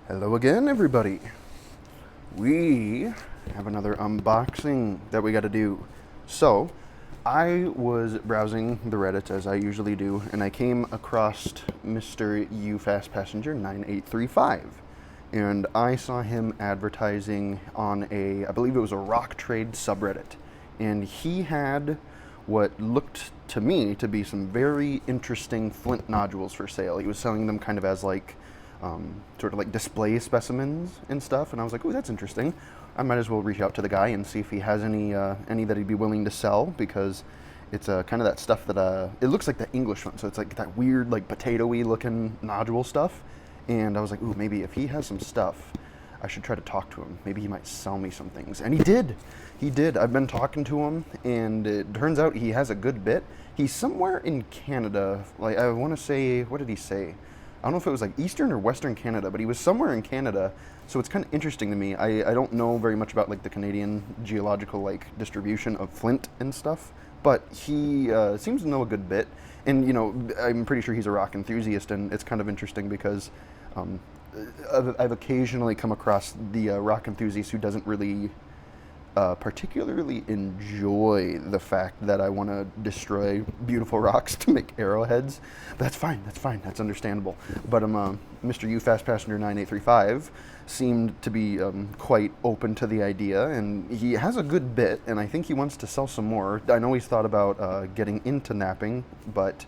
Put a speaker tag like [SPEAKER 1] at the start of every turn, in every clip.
[SPEAKER 1] Hello again, everybody. We have another unboxing that we got to do. So, I was browsing the Reddit as I usually do, and I came across Mr. U Fast Passenger 9835. And I saw him advertising on I believe it was a rock trade subreddit. And he had what looked to me to be some very interesting flint nodules for sale. He was selling them kind of as like sort of like display specimens and stuff, and I was like, "Ooh, that's interesting. I might as well reach out to the guy and see if he has any that he'd be willing to sell, because it's kind of that stuff that it looks like the English one, so it's like that weird like potato-y looking nodule stuff." And I was like, "Ooh, maybe if he has some stuff, I should try to talk to him. Maybe he might sell me some things." And he did. He did. I've been talking to him, and it turns out he has a good bit. He's somewhere in Canada. Like, I want to say, what did he say? I don't know if it was like Eastern or Western Canada, but he was somewhere in Canada. So it's kind of interesting to me. I don't know very much about like the Canadian geological like distribution of flint and stuff, but he seems to know a good bit. And you know, I'm pretty sure he's a rock enthusiast, and it's kind of interesting because I've occasionally come across the rock enthusiast who doesn't really particularly enjoy the fact that I want to destroy beautiful rocks to make arrowheads. But that's fine, that's understandable. But Mr. U Fast Passenger 9835 seemed to be quite open to the idea, and he has a good bit, and I think he wants to sell some more. I know he's thought about getting into napping, but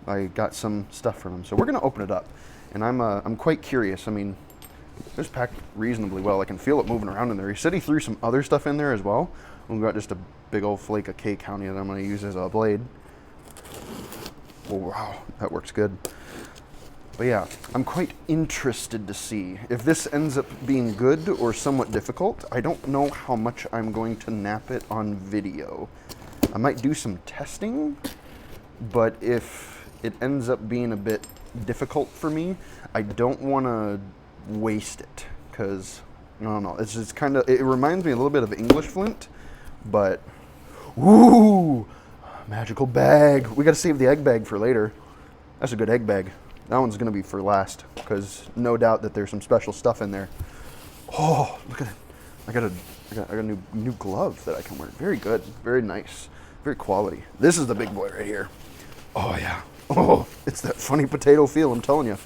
[SPEAKER 1] I got some stuff from him, so we're going to open it up. And I'm quite curious. I mean, it's packed reasonably well. I can feel it moving around in there. He said he threw some other stuff in there as well. We've got just a big old flake of cake honey that I'm going to use as a blade. Oh, wow, that works good. But yeah, I'm quite interested to see if this ends up being good or somewhat difficult. I don't know how much I'm going to nap it on video. I might do some testing, but if it ends up being a bit difficult for me, I don't want to waste it, because I don't know, it's just kind of, it reminds me a little bit of English flint, but ooh, magical bag. We got to save the egg bag for later. That's a good egg bag. That one's gonna be for last, because no doubt that there's some special stuff in there. Oh, look at it. I got a new glove that I can wear. Very good, very nice, very quality. This is the big boy right here. Oh yeah. Oh, it's that funny potato feel, I'm telling you.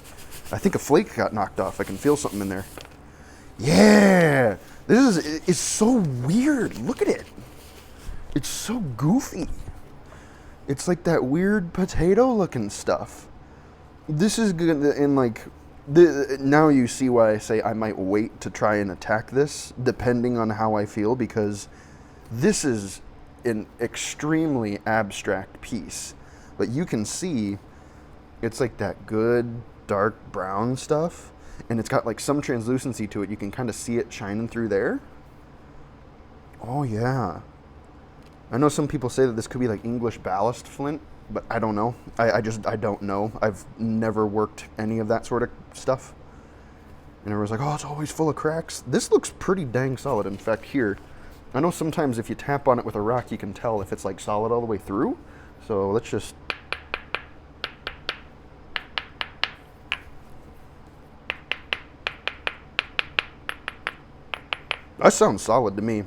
[SPEAKER 1] I think a flake got knocked off. I can feel something in there. Yeah, this is so weird. Look at it. It's so goofy. It's like that weird potato looking stuff. This is good, and like, now you see why I say I might wait to try and attack this, depending on how I feel, because this is an extremely abstract piece. But you can see it's like that good dark brown stuff, and it's got like some translucency to it. You can kind of see it shining through there. Oh yeah. I know some people say that this could be like English ballast flint, but I don't know. I don't know. I've never worked any of that sort of stuff. And everyone's like, "Oh, it's always full of cracks." This looks pretty dang solid. In fact, here, I know sometimes if you tap on it with a rock, you can tell if it's like solid all the way through. So let's just... That sounds solid to me.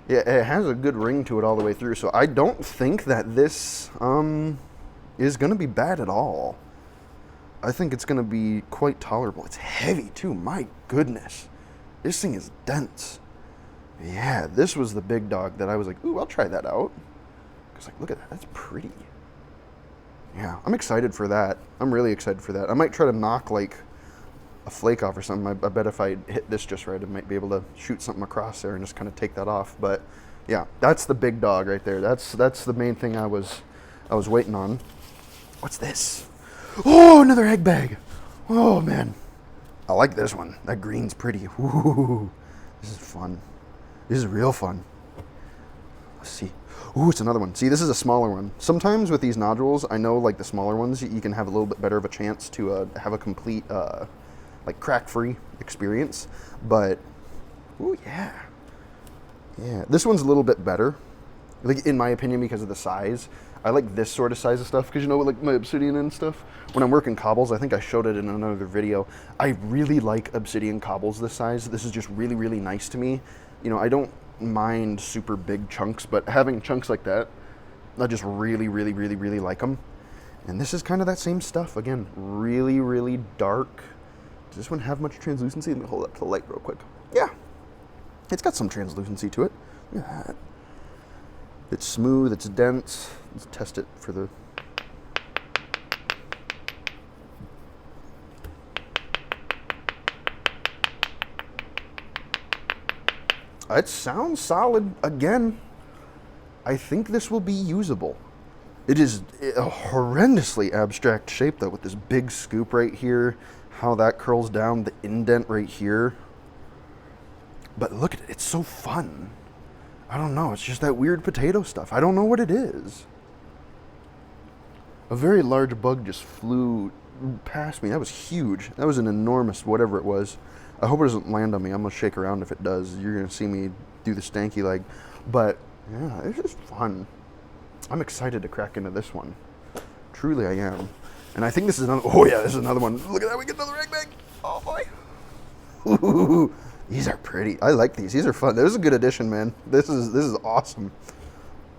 [SPEAKER 1] Yeah, it has a good ring to it all the way through, so I don't think that this is going to be bad at all. I think it's going to be quite tolerable. It's heavy too, my goodness. This thing is dense. Yeah, this was the big dog that I was like, ooh, I'll try that out. Because like, look at that, that's pretty. Yeah, I'm excited for that. I'm really excited for that. I might try to knock like a flake off or something. I bet if I hit this just right, I might be able to shoot something across there and just kind of take that off. But yeah, that's the big dog right there. That's the main thing I was waiting on. What's this? Oh, another egg bag. Oh man, I like this one. That green's pretty. Ooh, this is fun. This is real fun. Let's see. Ooh, it's another one. See, this is a smaller one. Sometimes with these nodules, I know like the smaller ones, you can have a little bit better of a chance to have a complete like crack-free experience. But ooh, yeah, this one's a little bit better. Like, in my opinion, because of the size. I like this sort of size of stuff because, you know, like my obsidian and stuff. When I'm working cobbles, I think I showed it in another video. I really like obsidian cobbles this size. This is just really, really nice to me. You know, I don't mind super big chunks, but having chunks like that, I just really, really, really, really like them. And this is kind of that same stuff. Again, really, really dark. Does this one have much translucency? Let me hold up to the light real quick. Yeah, it's got some translucency to it. Look at that. It's smooth, it's dense. Let's test it for the... It sounds solid. Again, I think this will be usable. It is a horrendously abstract shape, though, with this big scoop right here, how that curls down, the indent right here. But look at it, it's so fun. I don't know, it's just that weird potato stuff. I don't know what it is. A very large bug just flew past me. That was huge. That was an enormous whatever it was. I hope it doesn't land on me. I'm going to shake around if it does. You're going to see me do the stanky leg. But, yeah, it's just fun. I'm excited to crack into this one. Truly I am. And I think this is another... Oh, yeah, this is another one. Look at that. We get another egg bag. Oh, boy. Ooh, these are pretty. I like these. These are fun. This is a good addition, man. This is awesome.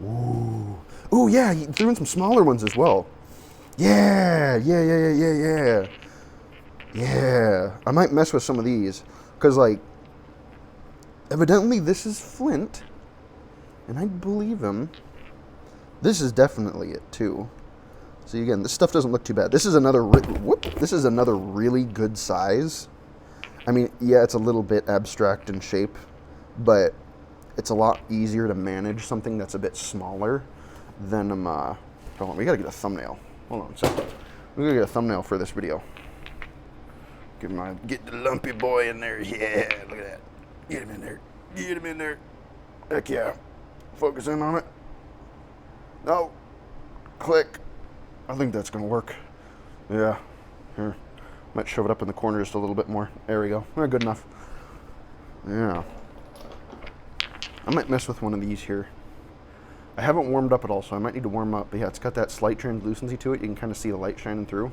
[SPEAKER 1] Ooh. Ooh, yeah, you threw in some smaller ones as well. Yeah. Yeah, I might mess with some of these, because, like, evidently this is flint, and I believe him. This is definitely it, too. See, again, this stuff doesn't look too bad. This is another, this is another really good size. I mean, yeah, it's a little bit abstract in shape, but it's a lot easier to manage something that's a bit smaller than, hold on, we gotta get a thumbnail. Hold on a second. We gotta get a thumbnail for this video. Get the lumpy boy in there. Yeah, look at that. Get him in there. Get him in there. Heck yeah. Focus in on it. No. Click. I think that's gonna work. Yeah. Here. Might shove it up in the corner just a little bit more. There we go. Good enough. Yeah. I might mess with one of these here. I haven't warmed up at all, so I might need to warm up. But yeah, it's got that slight translucency to it. You can kind of see the light shining through.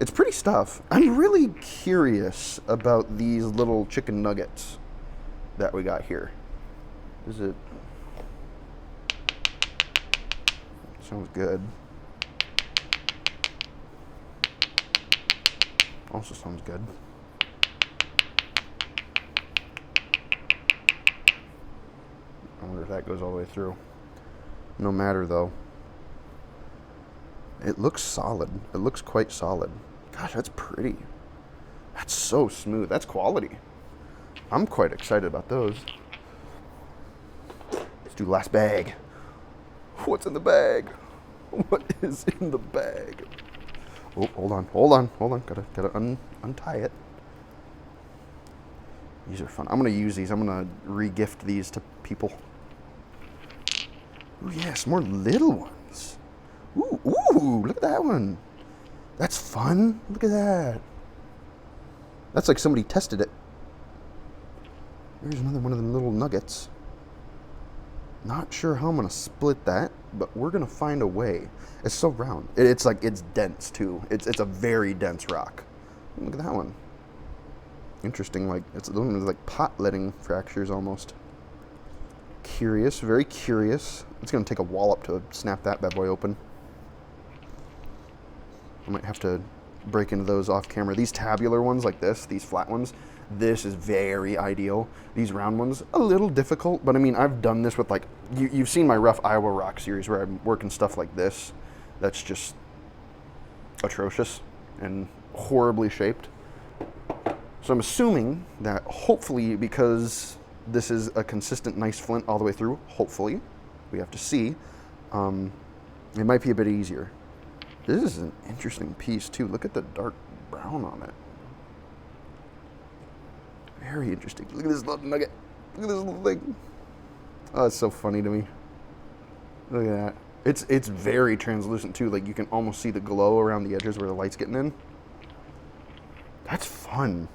[SPEAKER 1] It's pretty stuff. I'm really curious about these little chicken nuggets that we got here. Is it... Sounds good. Also sounds good. I wonder if that goes all the way through. No matter, though. It looks solid. It looks quite solid. Gosh, that's pretty. That's so smooth. That's quality. I'm quite excited about those. Let's do last bag. What's in the bag? What is in the bag? Oh, hold on. Gotta untie it. These are fun. I'm gonna use these. I'm gonna re-gift these to people. Oh yes, more little ones. Ooh, look at that one. That's fun. Look at that. That's like somebody tested it. Here's another one of them little nuggets. Not sure how I'm going to split that, but we're going to find a way. It's so round. It's like, it's dense too. It's a very dense rock. Look at that one. Interesting, like, it's the one with like pot-letting fractures almost. Curious, very curious. It's going to take a wallop to snap that bad boy open. I might have to break into those off camera. These tabular ones like this, these flat ones, this is very ideal. These round ones, a little difficult, but I mean, I've done this with like, you've seen my rough Iowa rock series where I'm working stuff like this. That's just atrocious and horribly shaped. So I'm assuming that hopefully, because this is a consistent nice flint all the way through, hopefully, we have to see, it might be a bit easier. This is an interesting piece too. Look at the dark brown on it. Very interesting. Look at this little nugget. Look at this little thing. Oh, it's so funny to me. Look at that. It's very translucent too. Like you can almost see the glow around the edges where the light's getting in. That's fun.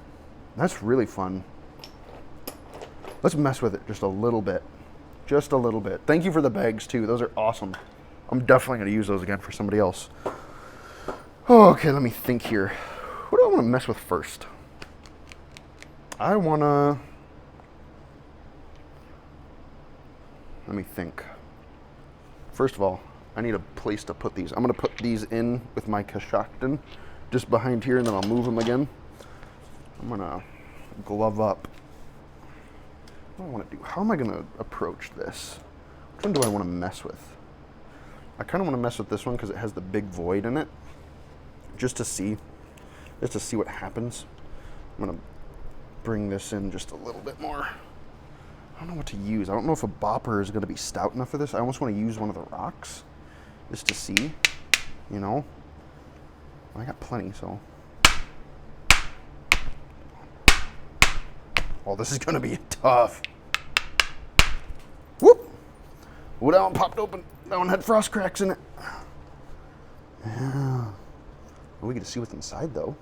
[SPEAKER 1] That's really fun. Let's mess with it just a little bit. Just a little bit. Thank you for the bags too. Those are awesome. I'm definitely going to use those again for somebody else. Oh, okay, let me think here. What do I want to mess with first? I want to... Let me think. First of all, I need a place to put these. I'm going to put these in with my Kashaktan just behind here, and then I'll move them again. I'm going to glove up. What do I want to do? How am I going to approach this? Which one do I want to mess with? I kind of want to mess with this one because it has the big void in it. Just to see what happens. I'm going to bring this in just a little bit more. I don't know what to use. I don't know if a bopper is going to be stout enough for this. I almost want to use one of the rocks just to see, you know. I got plenty, so. Oh, this is going to be tough. Whoop! Oh, that one popped open. That one had frost cracks in it. Yeah. Well, we get to see what's inside, though.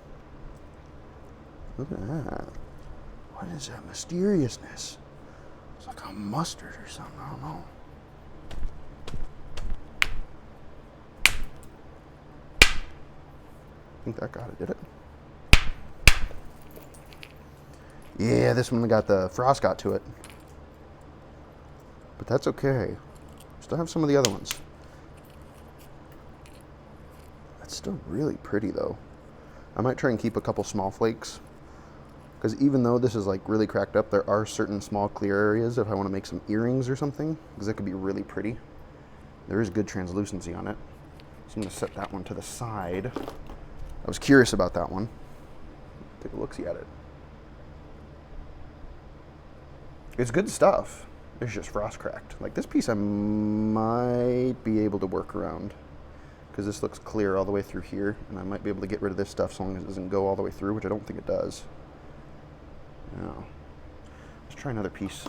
[SPEAKER 1] Look at that. What is that mysteriousness? It's like a mustard or something. I don't know. I think that got it, did it? Yeah, this one got the frost got to it. But that's okay. Still have some of the other ones. That's still really pretty though. I might try and keep a couple small flakes. Because even though this is like really cracked up, there are certain small clear areas if I want to make some earrings or something. Because that could be really pretty. There is good translucency on it. So I'm going to set that one to the side. I was curious about that one. Take a look-see at it. It's good stuff. It's just frost cracked. Like this piece I might be able to work around. Because this looks clear all the way through here. And I might be able to get rid of this stuff so long as it doesn't go all the way through, which I don't think it does. No. Let's try another piece.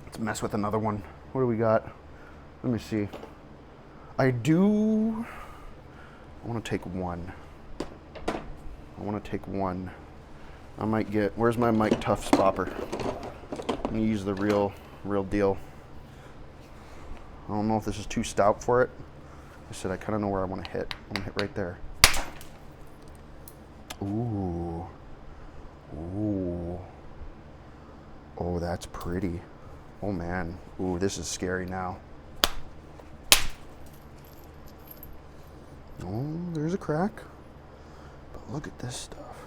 [SPEAKER 1] Let's mess with another one. What do we got? Let me see. I want to take one. I might get, where's my Mike Tufts bopper? I'm going to use the real deal. I don't know if this is too stout for it. I said I kind of know where I want to hit. I'm going to hit right there. Ooh. Ooh. Oh, that's pretty. Oh man. Ooh, this is scary now. Oh, there's a crack. But look at this stuff.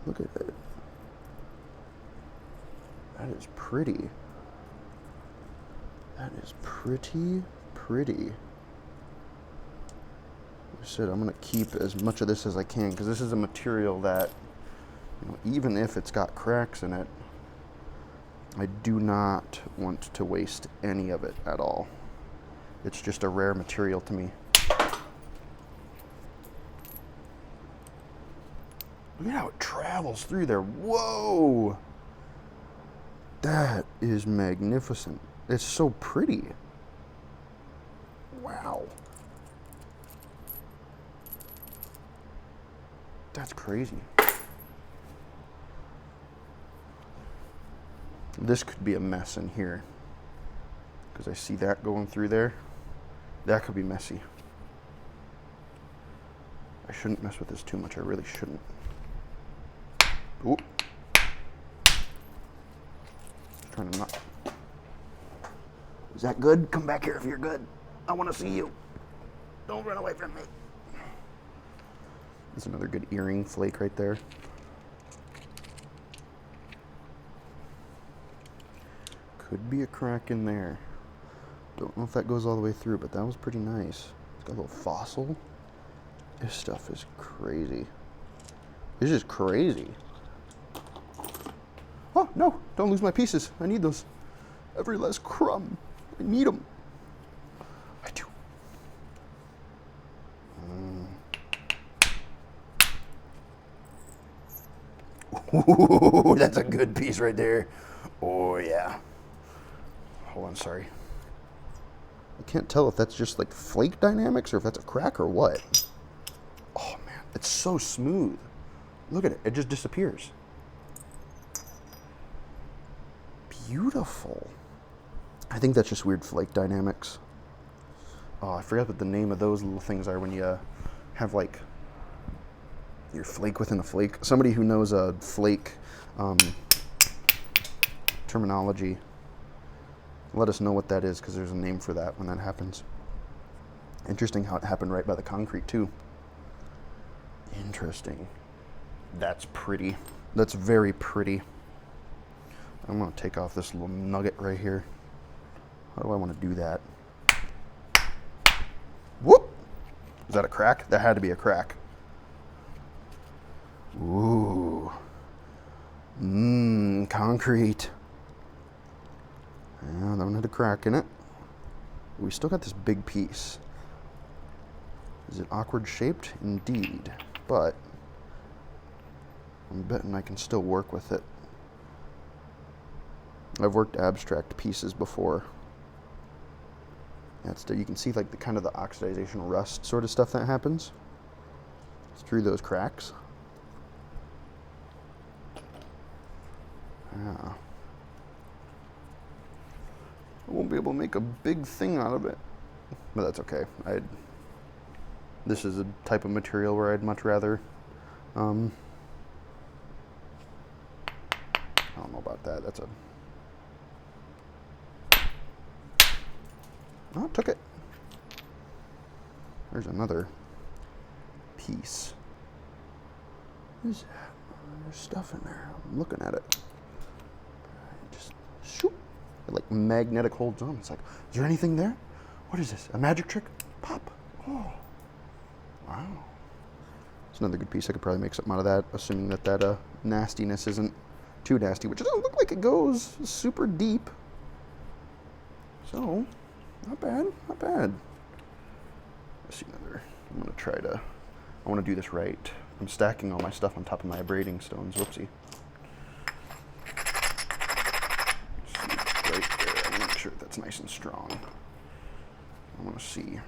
[SPEAKER 1] Look at it. That is pretty. That is pretty. I said I'm going to keep as much of this as I can because this is a material that, you know, even if it's got cracks in it, I do not want to waste any of it at all. It's just a rare material to me. Look at how it travels through there. Whoa! That is magnificent. It's so pretty. Wow. That's crazy. This could be a mess in here because I see that going through there. That could be messy. I shouldn't mess with this too much. I really shouldn't. Oop. Trying to not. Is that good? Come back here if you're good. I want to see you. Don't run away from me. There's another good earring flake right there. Could be a crack in there. Don't know if that goes all the way through, but that was pretty nice. It's got a little fossil. This stuff is crazy. It's just crazy. Oh, no, don't lose my pieces. I need those. Every last crumb. I need them. I do. Ooh, that's a good piece right there. Oh, yeah. Hold on, sorry. I can't tell if that's just like flake dynamics or if that's a crack or what. Oh, man, it's so smooth. Look at it. It just disappears. beautiful. I think that's just weird flake dynamics. Oh, I forgot what the name of those little things are when you have like your flake within a flake. Somebody who knows a flake terminology, let us know what that is, because there's a name for that when that happens. Interesting how it happened right by the concrete too. Interesting. That's pretty. That's very pretty. I'm going to take off this little nugget right here. How do I want to do that? Whoop! Is that a crack? That had to be a crack. Ooh. Concrete. Yeah, that one had a crack in it. We still got this big piece. Is it awkward shaped? Indeed. But I'm betting I can still work with it. I've worked abstract pieces before. That's you can see like the kind of the oxidization rust sort of stuff that happens. It's through those cracks. Yeah. I won't be able to make a big thing out of it, but that's okay. This is a type of material where I'd much rather. I don't know about that. That's a. Oh, it took it. There's another piece. What is that? There's stuff in there. I'm looking at it. Just shoot. It like magnetic holds on. It's like, is there anything there? What is this? A magic trick? Pop. Oh. Wow. It's another good piece. I could probably make something out of that, assuming that nastiness isn't too nasty, which doesn't look like it goes super deep. So, not bad, not bad. Let's see another. I'm going to try to, I want to do this right. I'm stacking all my stuff on top of my abrading stones. Whoopsie. Right there. I want to make sure that's nice and strong. I want to see.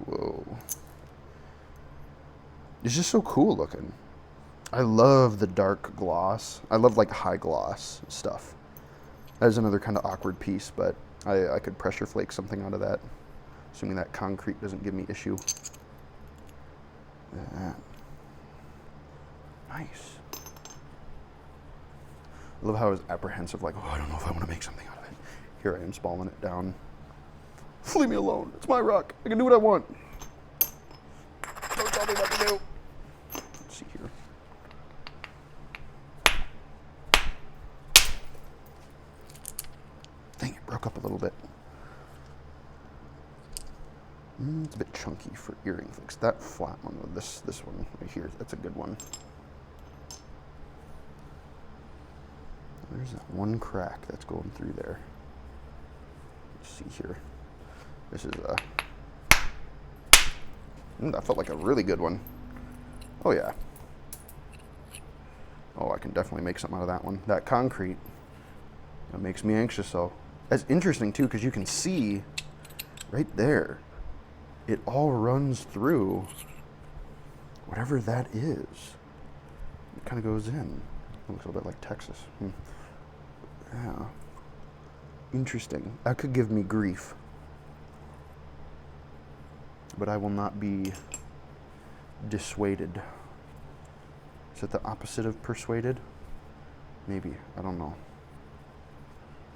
[SPEAKER 1] Whoa. It's just so cool looking. I love the dark gloss. I love like high gloss stuff. That is another kind of awkward piece, but I could pressure flake something out of that, assuming that concrete doesn't give me issue. Nice. I love how I was apprehensive, like, oh, I don't know if I want to make something out of it. Here I am spalling it down. Leave me alone. It's my rock. I can do what I want. Don't tell me what to do. Let's see here. Dang, it broke up a little bit. It's a bit chunky for earring flicks. That flat one with this one right here, that's a good one. There's that one crack that's going through there. Let's see here. This is a. That felt like a really good one. Oh yeah. Oh, I can definitely make something out of that one. That concrete, that makes me anxious. So that's interesting too, because you can see right there, it all runs through whatever that is. It kind of goes in. It looks a little bit like Texas. Yeah. Interesting. That could give me grief. But I will not be dissuaded. Is it the opposite of persuaded? Maybe. I don't know.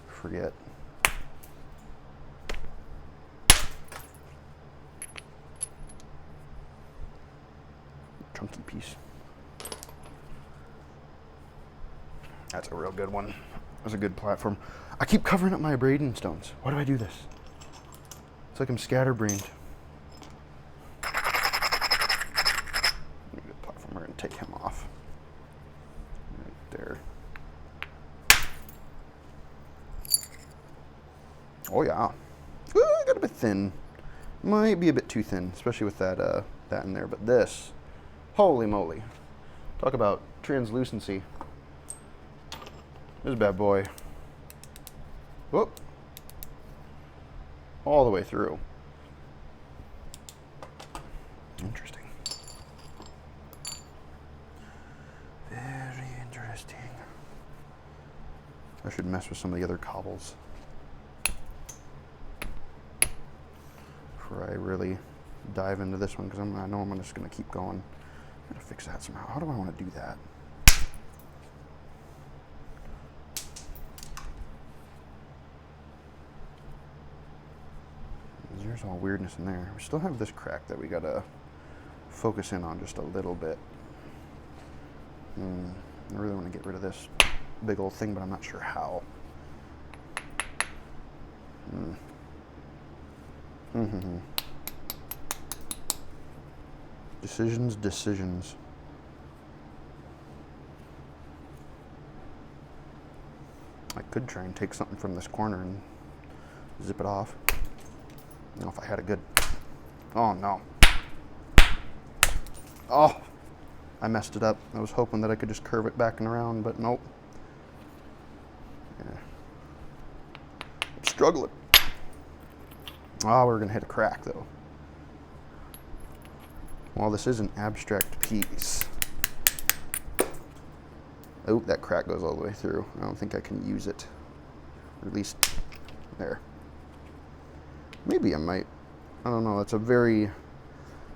[SPEAKER 1] Forget. Chunky piece. That's a real good one. That's a good platform. I keep covering up my abrading stones. Why do I do this? It's like I'm scatterbrained. Good platform. We're going to take him off. Right there. Oh yeah. Ooh, I got a bit thin. Might be a bit too thin, especially with that that in there. But this, holy moly. Talk about translucency. This bad boy. Whoop. All the way through. I should mess with some of the other cobbles before I really dive into this one, because I know I'm just going to keep going. I gotta fix that somehow. How do I want to do that? There's all weirdness in there. We still have this crack that we gotta focus in on just a little bit. I really want to get rid of this big old thing, but I'm not sure how. Decisions. I could try and take something from this corner and zip it off. I don't know if I had a good... Oh, no. Oh, I messed it up. I was hoping that I could just curve it back and around, but nope. Yeah. I'm struggling. Oh, we're going to hit a crack, though. Well, this is an abstract piece. Oh, that crack goes all the way through. I don't think I can use it. Or at least, there. Maybe I might. I don't know. It's a very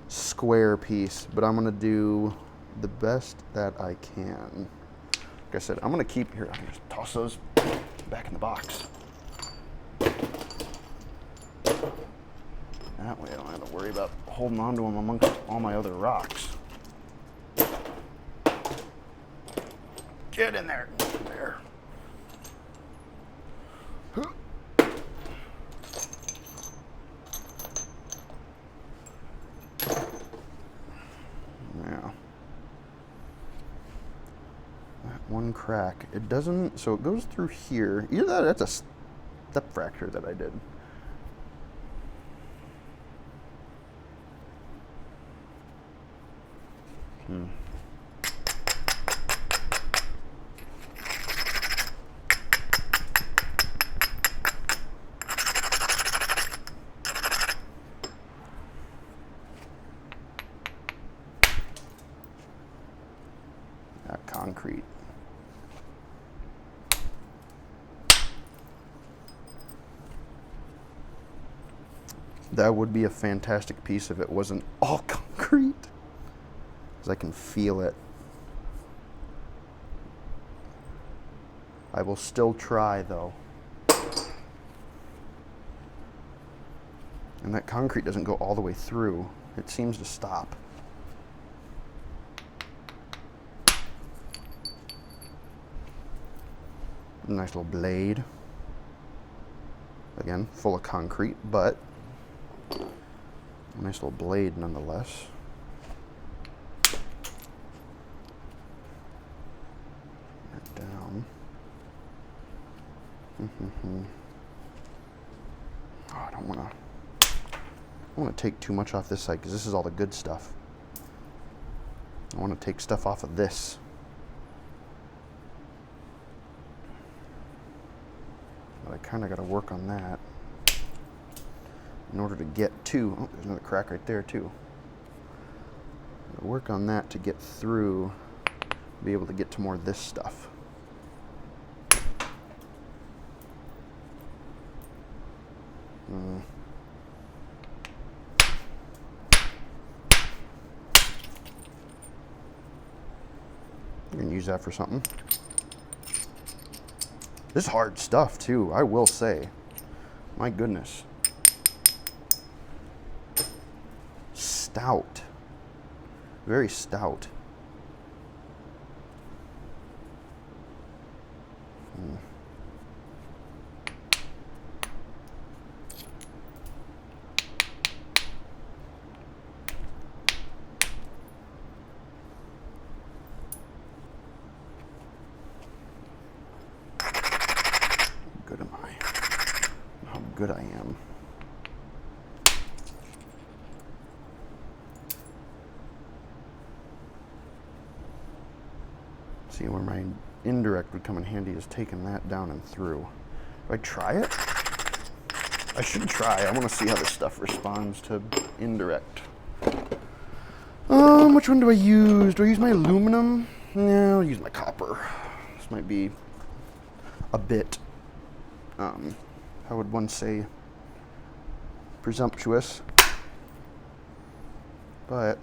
[SPEAKER 1] square piece, but I'm going to do the best that I can. Like I said, I'm going to keep here. I can just toss those back in the box. That way I don't have to worry about holding on to them amongst all my other rocks. Get in there. There. Yeah. That one crack. It doesn't, so it goes through here. Either that's a step fracture that I did. That concrete. That would be a fantastic piece if it wasn't all concrete, because I can feel it. I will still try, though. And that concrete doesn't go all the way through. It seems to stop. Nice little blade. Again, full of concrete, but a nice little blade nonetheless. Down. Oh, I don't want to take too much off this side, because this is all the good stuff. I want to take stuff off of this. But I kind of got to work on that in order to get to, oh, there's another crack right there too. Work on that to get through, be able to get to more of this stuff. You can use that for something. This is hard stuff too, I will say. My goodness. Stout. Very stout. Good am I? How good I am. See, where my indirect would come in handy is taking that down and through. Do I try it? I should try. I want to see how this stuff responds to indirect. Which one do I use? Do I use my aluminum? No, I'll use my copper. This might be a bit, how would one say, presumptuous, but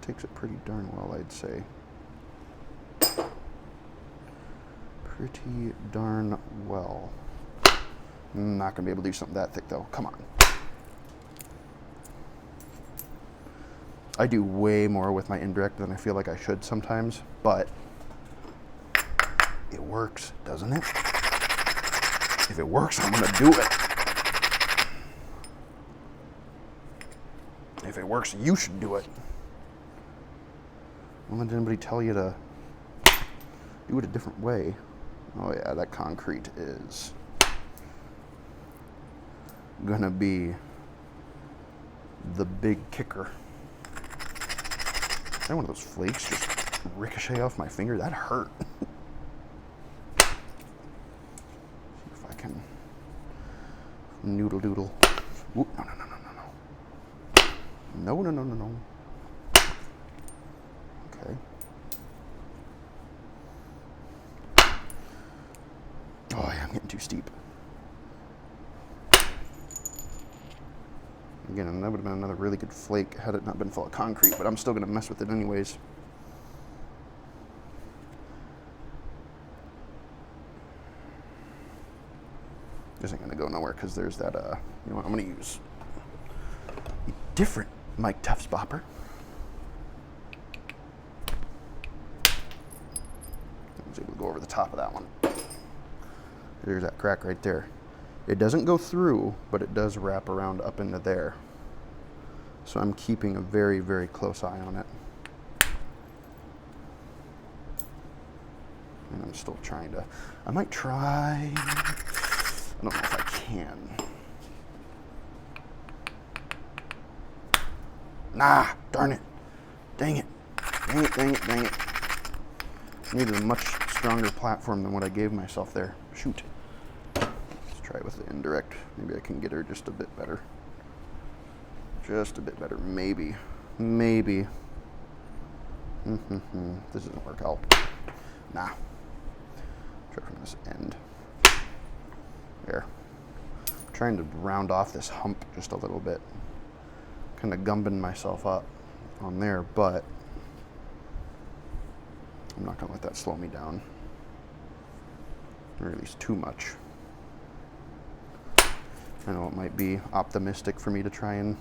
[SPEAKER 1] takes it pretty darn well, I'd say. Pretty darn well. I'm not going to be able to do something that thick, though. Come on. I do way more with my indirect than I feel like I should sometimes, but it works, doesn't it? If it works, I'm going to do it. If it works, you should do it. Well, did anybody tell you to do it a different way? Oh yeah, that concrete is gonna be the big kicker. Did one of those flakes just ricochet off my finger? That hurt. See if I can noodle doodle. Oop, no. No. Okay. Oh yeah, I'm getting too steep. Again, that would have been another really good flake had it not been full of concrete, but I'm still going to mess with it anyways. This ain't going to go nowhere because there's that, you know what, I'm going to use a different Mike Tufts bopper. I was able to go over the top of that one. There's that crack right there. It doesn't go through, but it does wrap around up into there. So I'm keeping a very, very close eye on it. And I'm still trying to, I might try, I don't know if I can. Nah, darn it. Dang it. I needed a much stronger platform than what I gave myself there. Shoot. Let's try with the indirect. Maybe I can get her just a bit better. Just a bit better, maybe. This doesn't work out. Nah. Try from this end. There. I'm trying to round off this hump just a little bit. Kind of gumbing myself up on there, but I'm not gonna let that slow me down. Or at least too much. I know it might be optimistic for me to try and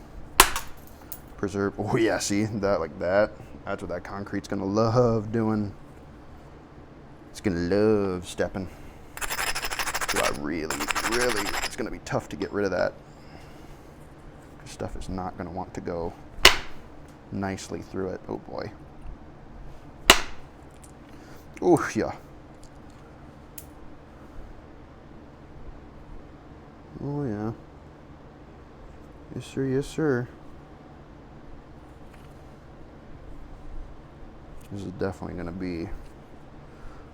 [SPEAKER 1] preserve. Oh yeah, see that, like that. That's what that concrete's gonna love doing. It's gonna love stepping. So I really, it's gonna be tough to get rid of that. Because stuff is not gonna want to go nicely through it. Oh boy. Oh yeah. Oh yeah. Yes sir, yes sir. This is definitely going to be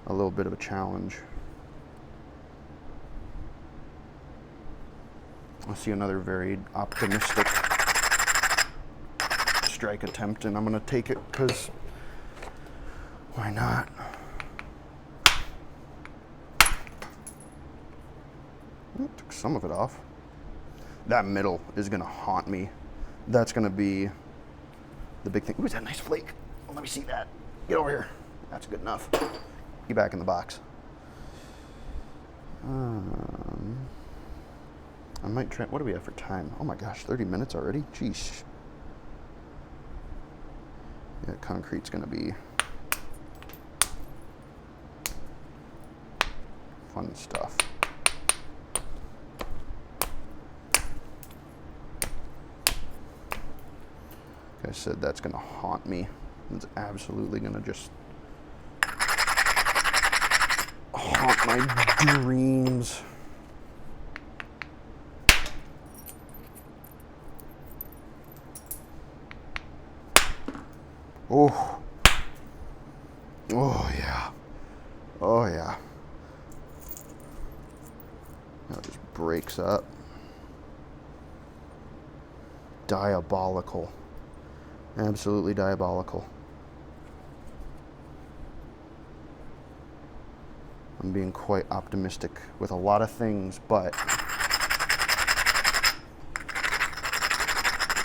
[SPEAKER 1] a little bit of a challenge. I see another very optimistic strike attempt, and I'm going to take it because why not? Took some of it off. That middle is going to haunt me. That's going to be the big thing. Ooh, is that a nice flake? Oh, let me see that. Get over here. That's good enough. Get back in the box. I might try. What do we have for time? Oh my gosh, 30 minutes already? Jeez. Yeah, concrete's going to be fun stuff. Like I said, that's going to haunt me. It's absolutely going to just haunt my dreams. Oh. Oh, yeah. Oh, yeah. That just breaks up. Diabolical. Absolutely diabolical. I'm being quite optimistic with a lot of things, but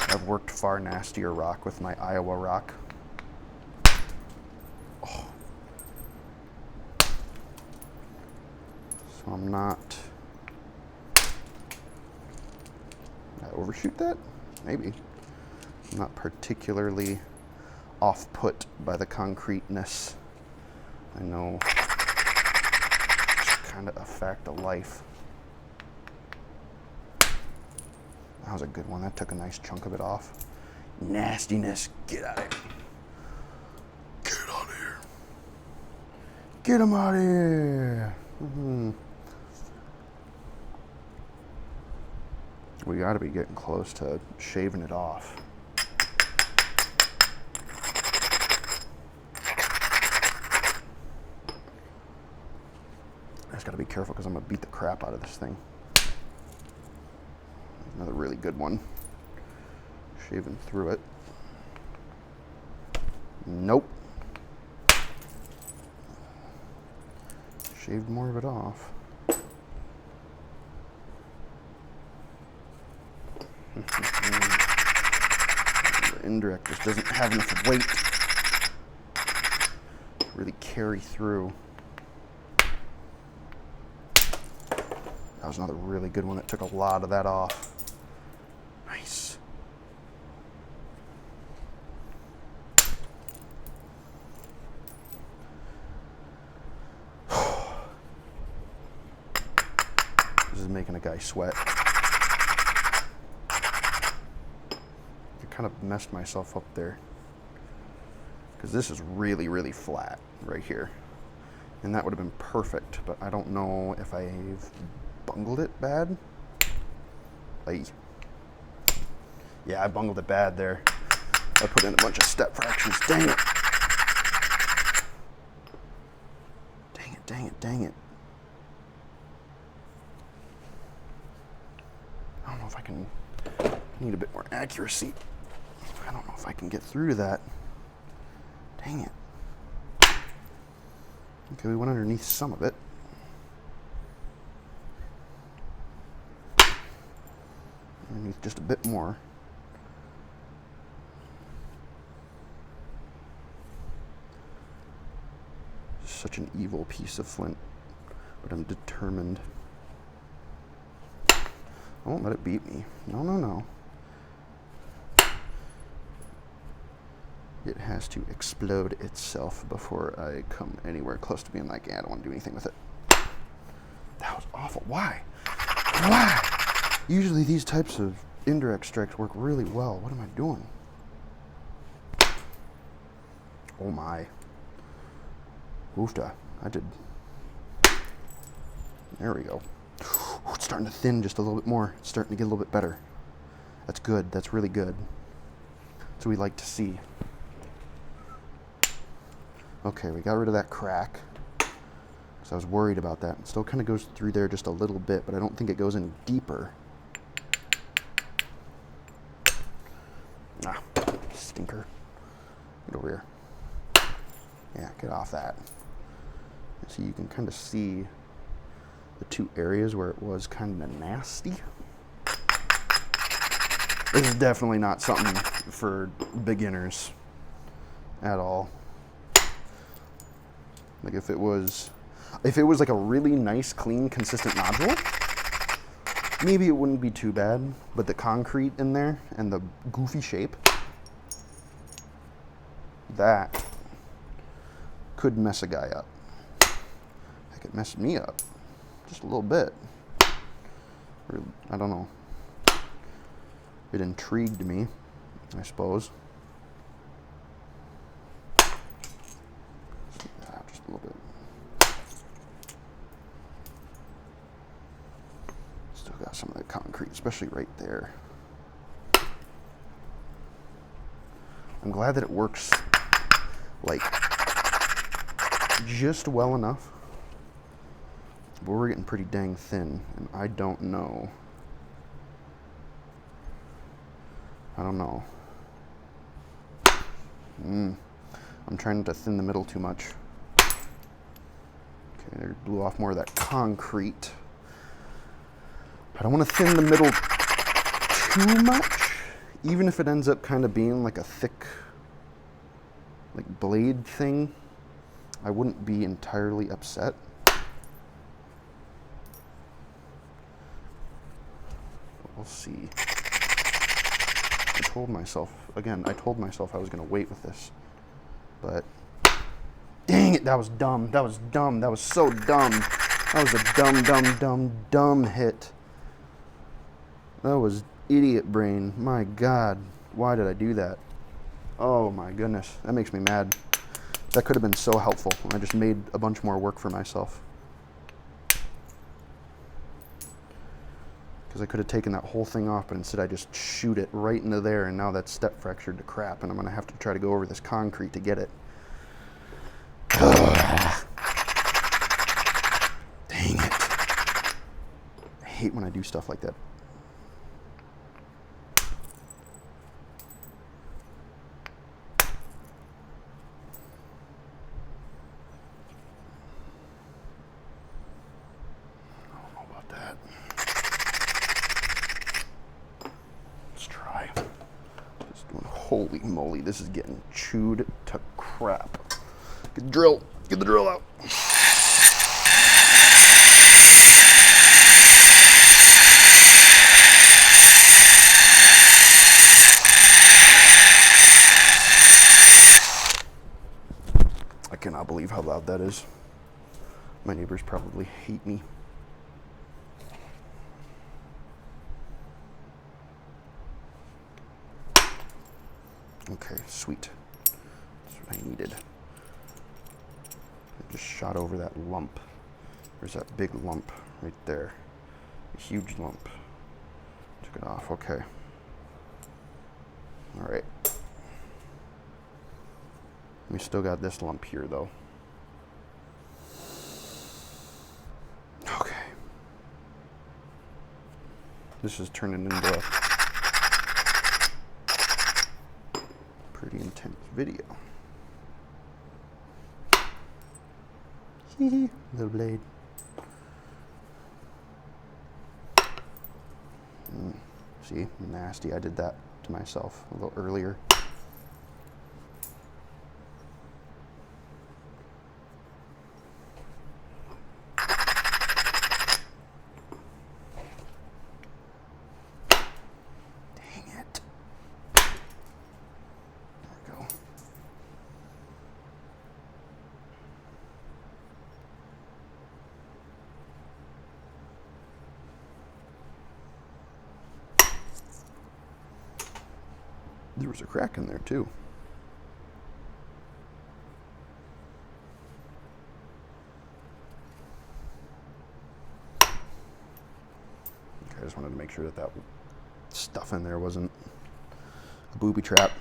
[SPEAKER 1] I've worked far nastier rock with my Iowa rock. Oh. So I'm not... Did I overshoot that? Maybe. I'm not particularly off-put by the concreteness. I know it's kind of a fact of life. That was a good one. That took a nice chunk of it off. Nastiness. Get out of here. Get out of here. Get him out of here. We got to be getting close to shaving it off. I just got to be careful because I'm going to beat the crap out of this thing. Another really good one. Shaving through it. Nope. Shaved more of it off. The indirect just doesn't have enough weight to really carry through. That was another really good one that took a lot of that off. Nice. This is making a guy sweat. I kind of messed myself up there because this is really, really flat right here. And that would have been perfect, but I don't know if I've bungled it bad. Yeah, I bungled it bad there. I put in a bunch of step fractions. Dang it. Dang it, dang it, dang it. I don't know if I can... I need a bit more accuracy. I don't know if I can get through to that. Dang it. Okay, we went underneath some of it. Underneath just a bit more. Such an evil piece of flint, but I'm determined. I won't let it beat me. No, no, no. It has to explode itself before I come anywhere close to being like, yeah, I don't want to do anything with it. That was awful. Why? Why? Usually these types of indirect strikes work really well. What am I doing? Oh my. Oofta. I did. There we go. Ooh, it's starting to thin just a little bit more. It's starting to get a little bit better. That's good. That's really good. That's what we like to see. Okay, we got rid of that crack. So I was worried about that. It still kind of goes through there just a little bit, but I don't think it goes any deeper. Ah, stinker. Get over here. Yeah, get off that. So you can kind of see the two areas where it was kind of nasty. This is definitely not something for beginners at all. Like if it was like a really nice, clean, consistent nodule, maybe it wouldn't be too bad. But the concrete in there and the goofy shape, that could mess a guy up. Heck, it messed me up just a little bit. Or, I don't know. It intrigued me, I suppose. Just a little bit. Still got some of that concrete, especially right there. I'm glad that it works like just well enough, but we're getting pretty dang thin, and I don't know. I'm trying to thin the middle too much. Okay, there, blew off more of that concrete. I don't want to thin the middle too much, even if it ends up kind of being like a thick, like blade thing. I wouldn't be entirely upset. We'll see. I told myself I was going to wait with this, but dang it, that was dumb. That was dumb. That was so dumb. That was a dumb hit. That was idiot brain. My God, why did I do that? Oh my goodness, that makes me mad. That could have been so helpful. I just made a bunch more work for myself. Because I could have taken that whole thing off, but instead I just shoot it right into there, and now that's step fractured to crap, and I'm going to have to try to go over this concrete to get it. Dang it. I hate when I do stuff like that. Holy moly, this is getting chewed to crap. Get the drill. Get the drill out. I cannot believe how loud that is. My neighbors probably hate me. Okay, sweet. That's what I needed. I just shot over that lump. There's that big lump right there. A huge lump. Took it off, okay. All right. We still got this lump here though. Okay. This is turning into a pretty intense video. Hee little blade. See, nasty. I did that to myself a little earlier. There was a crack in there too. Okay, I just wanted to make sure that that stuff in there wasn't a booby trap.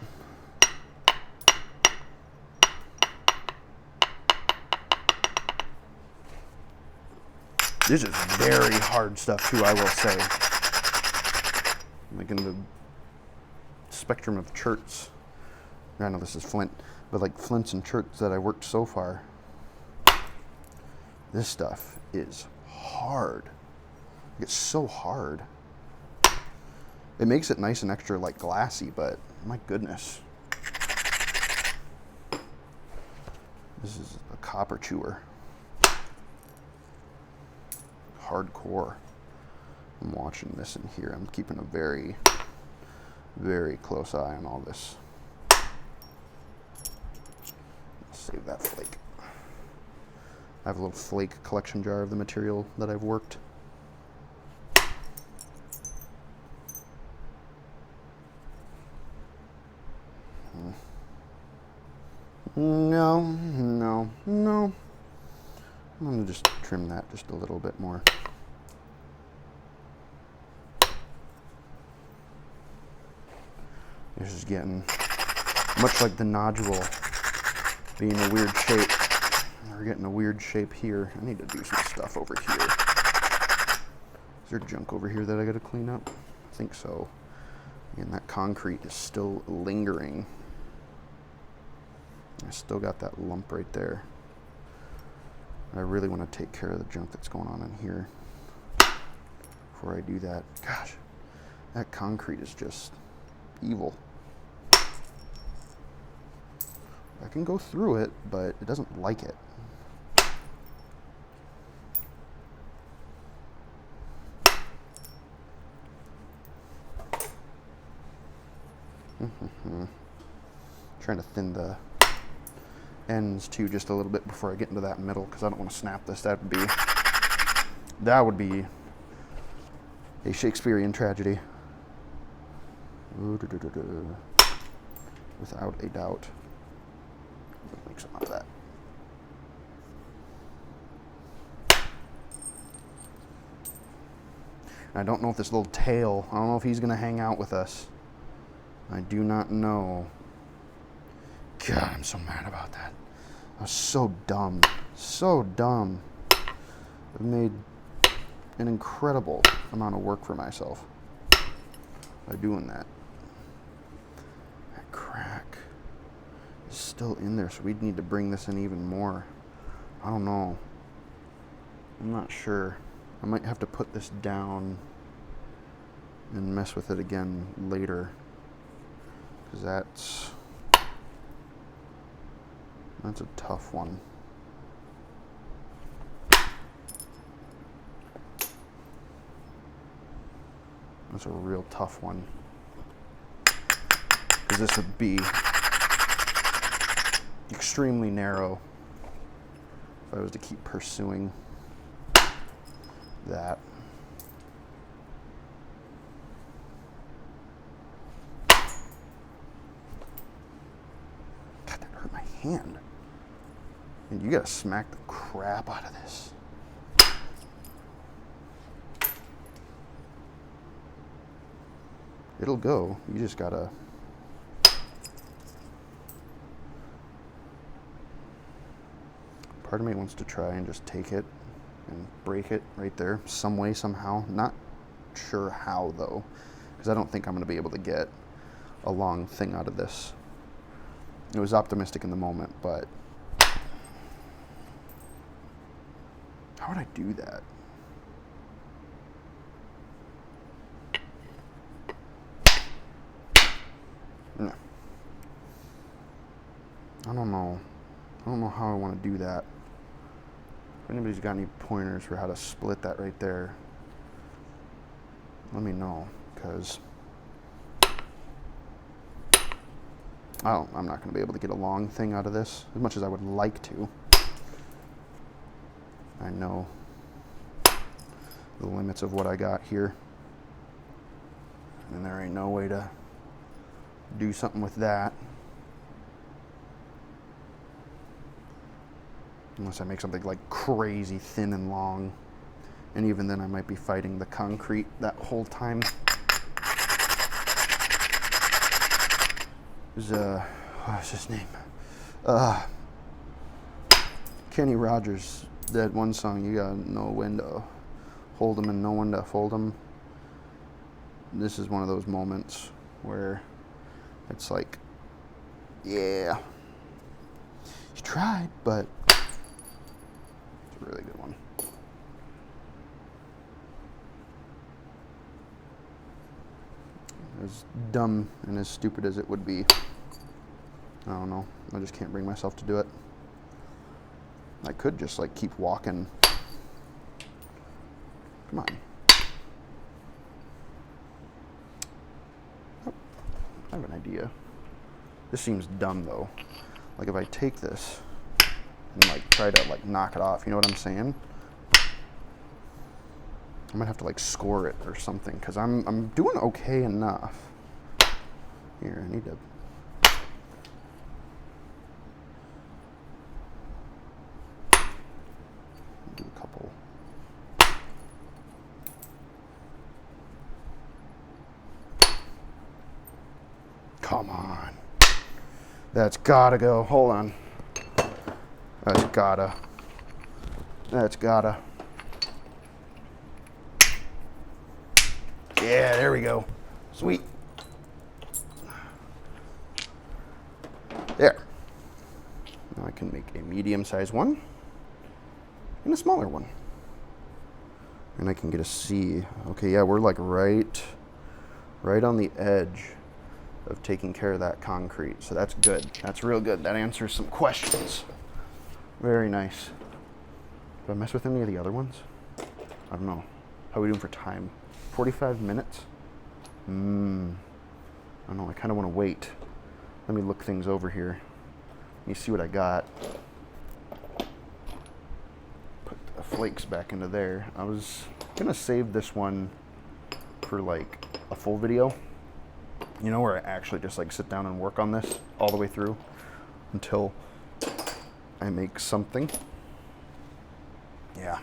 [SPEAKER 1] This is very hard stuff too, I will say. Like in the spectrum of cherts, I know this is flint, but like flints and cherts that I worked so far, this stuff is hard. It's so hard. It makes it nice and extra like glassy, but my goodness. This is a copper chewer. Hardcore. I'm watching this in here. I'm keeping a very close eye on all this. Save that flake. I have a little flake collection jar of the material that I've worked. No. I'm gonna just trim that just a little bit more. This is getting much like the nodule being a weird shape. We're getting a weird shape here. I need to do some stuff over here. Is there junk over here that I gotta clean up? I think so. And that concrete is still lingering. I still got that lump right there. I really want to take care of the junk that's going on in here before I do that. Gosh, that concrete is just evil. I can go through it, but it doesn't like it. Trying to thin the ends too just a little bit before I get into that middle, because I don't want to snap this. That would be a Shakespearean tragedy. Without a doubt. Make some out of that. I don't know if this little tail, I don't know if he's going to hang out with us. I do not know. God, I'm so mad about that. I was so dumb. So dumb. I've made an incredible amount of work for myself by doing that. That crack is still in there, so we'd need to bring this in even more. I don't know. I'm not sure. I might have to put this down and mess with it again later, because that's a tough one. That's a real tough one, because this would be extremely narrow if I was to keep pursuing that. God, that hurt my hand. And you gotta smack the crap out of this. It'll go. You just gotta. Part of me wants to try and just take it and break it right there, some way, somehow. Not sure how though, because I don't think I'm gonna be able to get a long thing out of this. It was optimistic in the moment, but how would I do that? No. I don't know. I don't know how I want to do that. If anybody's got any pointers for how to split that right there, let me know, because I'm not going to be able to get a long thing out of this, as much as I would like to. I know the limits of what I got here, and there ain't no way to do something with that unless I make something like crazy thin and long, and even then I might be fighting the concrete that whole time. There's what's his name? Kenny Rogers, that one song, you gotta know when to hold 'em and know when to fold 'em. This is one of those moments where it's like, yeah, you tried, but it's a really good one. As dumb and as stupid as it would be, I don't know, I just can't bring myself to do it. I could just like keep walking. Come on. Oh, I have an idea. This seems dumb though. Like if I take this and like try to like knock it off, you know what I'm saying? I might have to like score it or something, because I'm doing okay enough. Here, I need to. Do a couple. Come on. That's gotta go. Hold on. That's gotta. That's gotta. Yeah, there we go. Sweet. There. Now I can make a medium-sized one. and a smaller one. And I can get a C. Okay, yeah, we're like right on the edge of taking care of that concrete. So that's good. That's real good. That answers some questions. Very nice. Do I mess with any of the other ones? I don't know. How are we doing for time? 45 minutes? I don't know. I kind of want to wait. Let me look things over here. Let me see what I got. Put the flakes back into there. I was going to save this one for like a full video. You know, where I actually just like sit down and work on this all the way through until I make something. Yeah.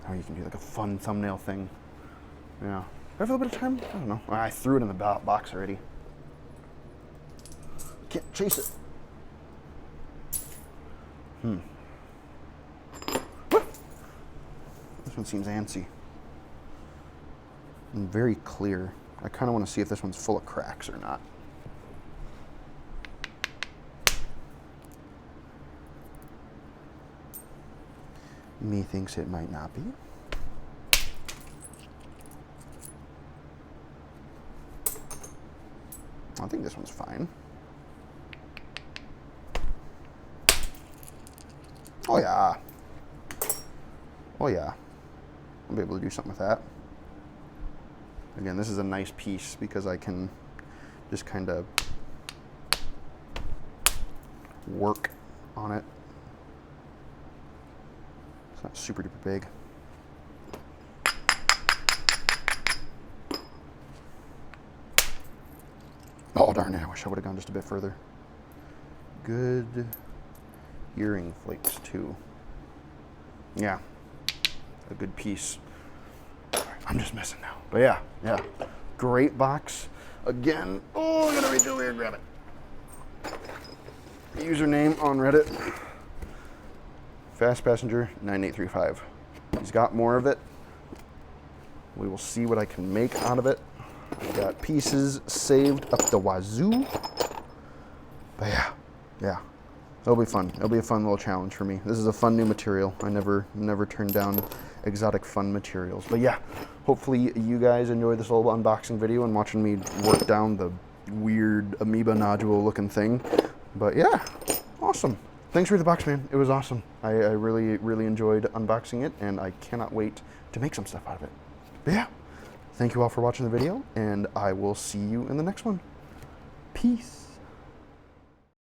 [SPEAKER 1] Or you can do like a fun thumbnail thing. Yeah. Do I have a little bit of time? I don't know. I threw it in the box already. Can't chase it. This one seems antsy. And very clear. I kind of want to see if this one's full of cracks or not. Me thinks it might not be. I think this one's fine. Oh yeah. Oh yeah. I'll be able to do something with that. Again, this is a nice piece because I can just kind of work on it. It's not super duper big. Oh darn it, I wish I would have gone just a bit further. Good earring flakes too. Yeah, a good piece. I'm just missing now. But yeah. Great box. Again, oh, I gotta reach over here and grab it. Username on Reddit, FastPassenger9835. He's got more of it. We will see what I can make out of it. I've got pieces saved up the wazoo. But yeah. It'll be fun. It'll be a fun little challenge for me. This is a fun new material. I never turn down exotic fun materials. But yeah, hopefully you guys enjoyed this little unboxing video and watching me work down the weird amoeba nodule looking thing. But yeah, awesome. Thanks for the box, man. It was awesome. I really enjoyed unboxing it, and I cannot wait to make some stuff out of it. But yeah, thank you all for watching the video, and I will see you in the next one. Peace.